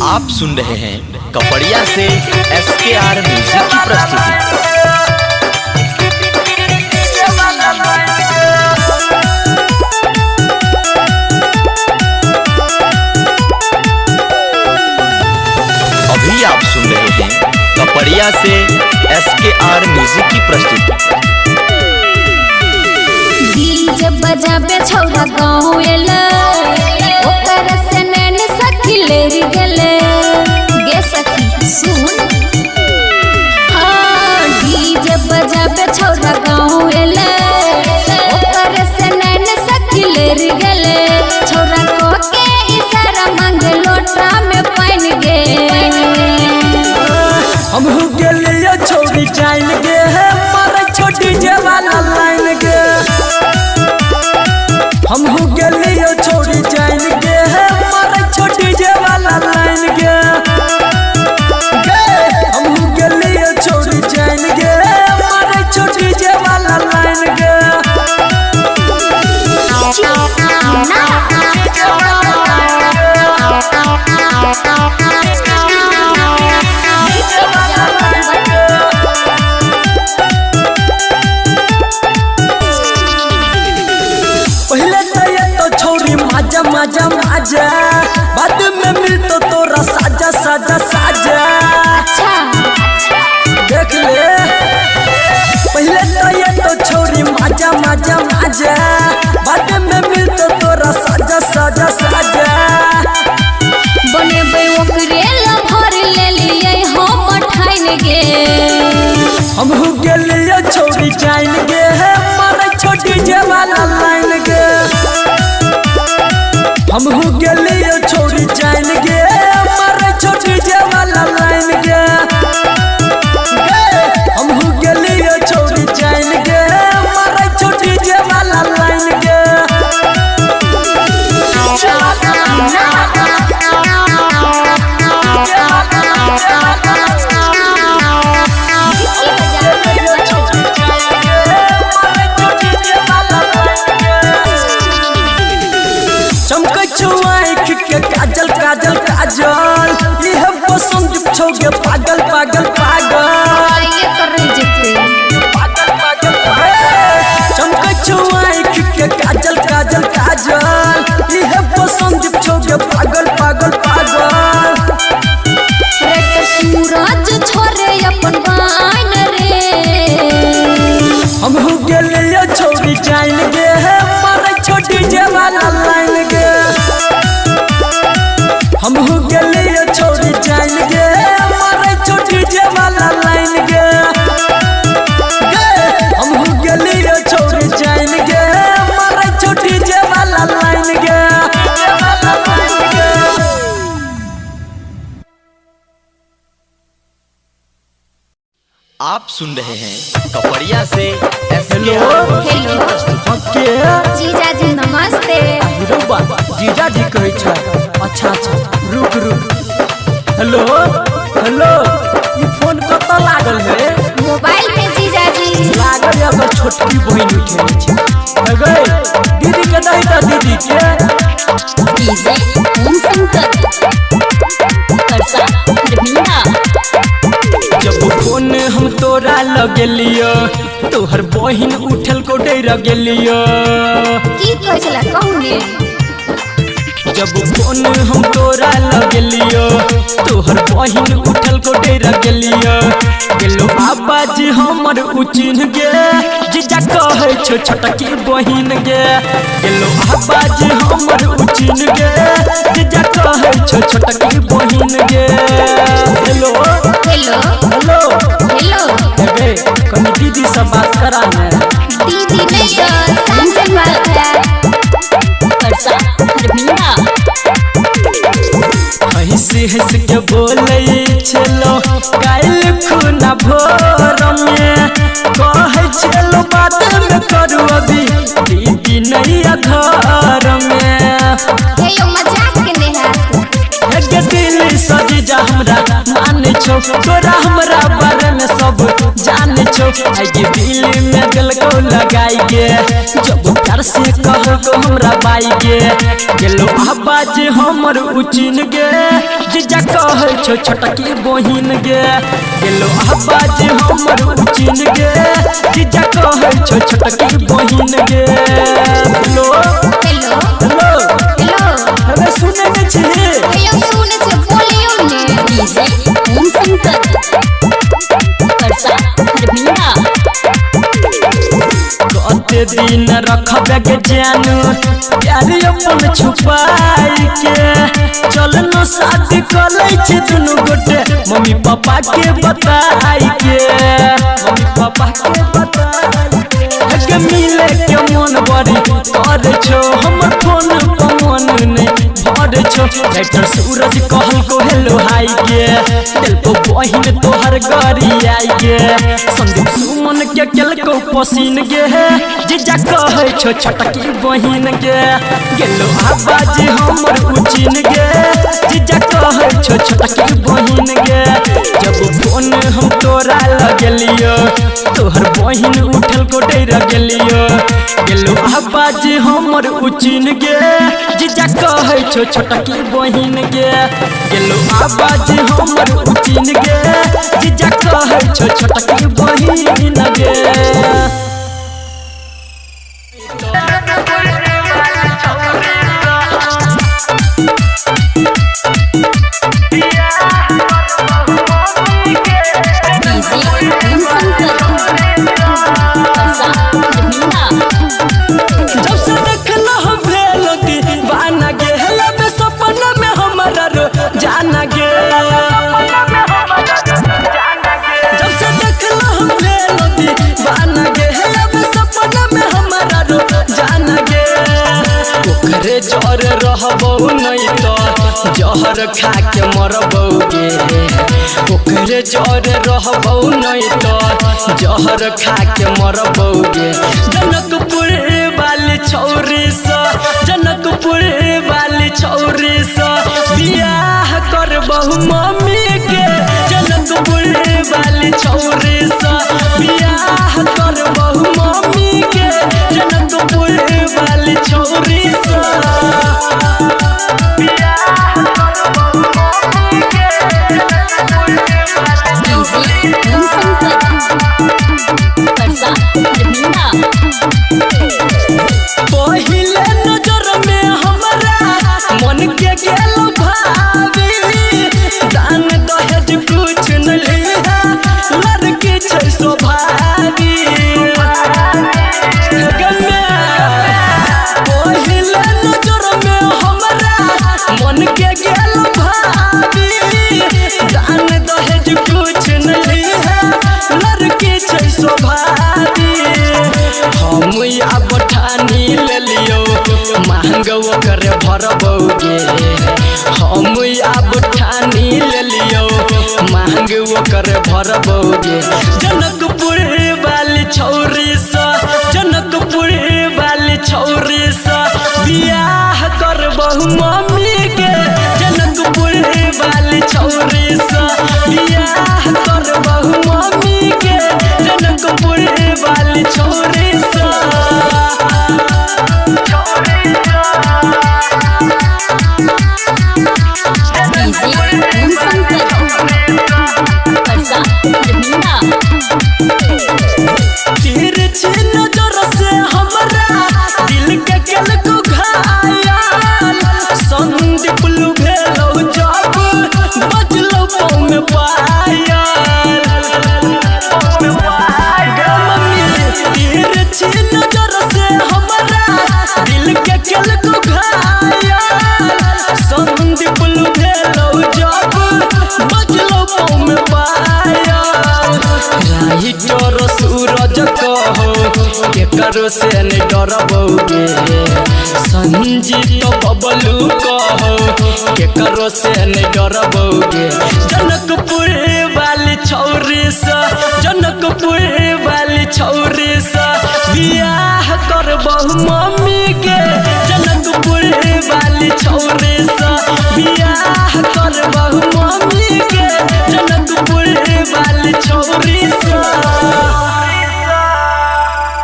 आप सुन रहे हैं कपड़िया से SKR म्यूजिक की प्रस्तुति। अभी आप सुन रहे हैं कपड़िया से SKR म्यूजिक की प्रस्तुति। डीजे बजाबे छौरा गाँव एला ओकर से नैन सखी लेरी गेले गे सखी सुन। हाँ डीजे बजाबे छौरा गाँव एला ओकर से नैन सखी लेरी गेले छौरा को के इशारा मांगे लोटा में पानी गे। हम हो गेलियो छोड़ी जाइन गे मारे छोटी जवाना लाइन गे। हम हो गेलियो छोड़ी जाइन गे मारे छोटी जवाना लाइन गे। हम हो गेलियो छोड़ी जाइन गे मारे छोटी जवाना लाइन गे। मजा मजा बाद में मिल तो तोरा साजा साजा साजा। अच्छा देख ले पहले तो ये तो छोरी मजा मजा मजा बाद में मिल तो तोरा साजा साजा साजा। बने बे ओकरे लभर ले लिए हम ठाइन गे। हम हो गेलियो छोरी जाइन गे मारे छोटी जवाना लाइन गे। हम हो गेलियो छोड़ी जाइन गे मारे छोटी जवाना लाइन गे। हम हो गेलियो छोड़ी जाइन गे मारे छोटी जवाना लाइन गे। काजल काजल काजल यह पसंद छोगे पागल पागल पागल ये कर जिते पागल पागल चमके छुआई के काजल काजल काजल यह पसंद छोगे पागल पागल पागल। रे सूरज छोरे अपन बाइन रे। हम हो गेलियो छोड़ी जाइन गे मारे छोटी जवाना लाइन गे। हम हो गेलियो छोड़ी जाइन गे मारे छोटी जवाना लाइन गे। हम हो गेलियो छोड़ी जाइन गे मारे छोटी जवाना लाइन गे। आप सुन रहे हैं कपड़िया से हेलो हेलो ओके जीजा जी नमस्ते। रुबा जीजा जी कहै छै। अच्छा अच्छा रुक रुक। हेलो हेलो ई फोन कत लागल है? मोबाइल में जीजा जी लागल है तो छोटकी बहिन उठे छै। गए दीदी के दही त दीदी के डीजे ओम शंकर परसा धर्मिया। जब फोन हम तोरा लगेलियो तोहर बहिन उठल को डर गेलियो। की कहै छला कहू ने। जब फोन हम तोरा लगेलियो तोहर बहिन उठल को डर गेलियो। गेलो आवाज हमर उचिन गे जीजा कहै छो छोटकी बहिन गे। गेलो आवाज हमर उचिन गे जीजा कहै छो छोटकी बहिन गे। हेलो हेलो हेलो हेलो गे कनी दीदी से बात करा ने। दीदी ने सामने बात है परसा धर्मिया। हंस के बोले छलो काल खुना भोर में कहे छलो बात में करू अभी दीदी नहीं घर में। यो मजाक के ने है के दिल सजी जा हमरा मान छो तोरा हमरा बारे में सब जान छो। आई दिल में दिल को लगाई गे जब प्यार से कहो को हमरा बाई गे। गेलो आवाज हमर उचिन गे जीजा छो छोटकी बहिन गे गेलो आवाज हमर उचिन गे जीजा कहे छो छोटकी बहिन गे हेलो हेलो हेलो हेलो अरे सुने के छी हेलो सुने से बोलियो ने डीजे ओम शंकर परसा हरमिया कते दिन रखबे के जानू प्यार अपन छुपाई के चल न शादी कर लै छी दुनु गोटे मम्मी पापा के बताई के मम्मी पापा के बताई के मिले के मन बड़ी कर छो हमर फोन पर मन नहीं भर छो राइटर सूरज कहल को हेलो हाय के दिल को बहिन तोहर गरी आई के संदीप सुमन के केल को पसीन गे जीजा कहे छो छोटकी बहिन गे गेलो आवाज हमर उचिन गे जीजा कहे छो छोटकी बहिन गे जब फोन हम तोरा लगलियो तोहर बहिन उठल को डर गेलियो गेलो आवाज हमर उचिन गे जीजा कहे छो छोटकी बहिन गे गेलो आवाज हमर उचिन गे जीजा कहे छो छोटकी बहिन गे जर रहबो नहीं तो जहर खा के मरबो गे ओकरे जर रहबो नहीं तो जहर खा के मरबो गे जनकपुर वाली छौरी सा जनकपुर वाली छौरी सा बियाह करबहु मम्मी के जनकपुर वाली छौरी सा बियाह करबहु मम्मी के जनकपुर वाली छौरी सा पहिले नजर में हमरा मन के गेल भाभी दान दहेज कुछ न लिहा लड़की छै स्वभावी पहिले नजर में हमरा मन के गेल भाभी दान दहेज कुछ न लिहा लड़की छै स्वभावी हम अब ठानी ले लियो महंगो करे भरबोगे हम अब ठानी ले लियो महंगो करे भरबोगे जनकपुर वाली छौरी सा जनकपुर वाली छौरी सा बियाह करबहु मम्मी के जनकपुर वाली छौरी सा बियाह करबहु मम्मी के जनकपुर वाली छौरी सा तिरछी नजर से हमरा दिल के केल को घायल संदीप भेलो जब बजलो पाँव में पायल तिरछी नजर से हमरा दिल के केल को घायल संदीप भेलो जब बजलो पाँव में पायल राइटर सूरज कहो के करो से नहीं डरबोगे संजीत बबलू कहो के करो से नहीं डरबोगे जनकपुर वाली छौरी सा जनकपुर वाली छौरी सा बियाह करबहु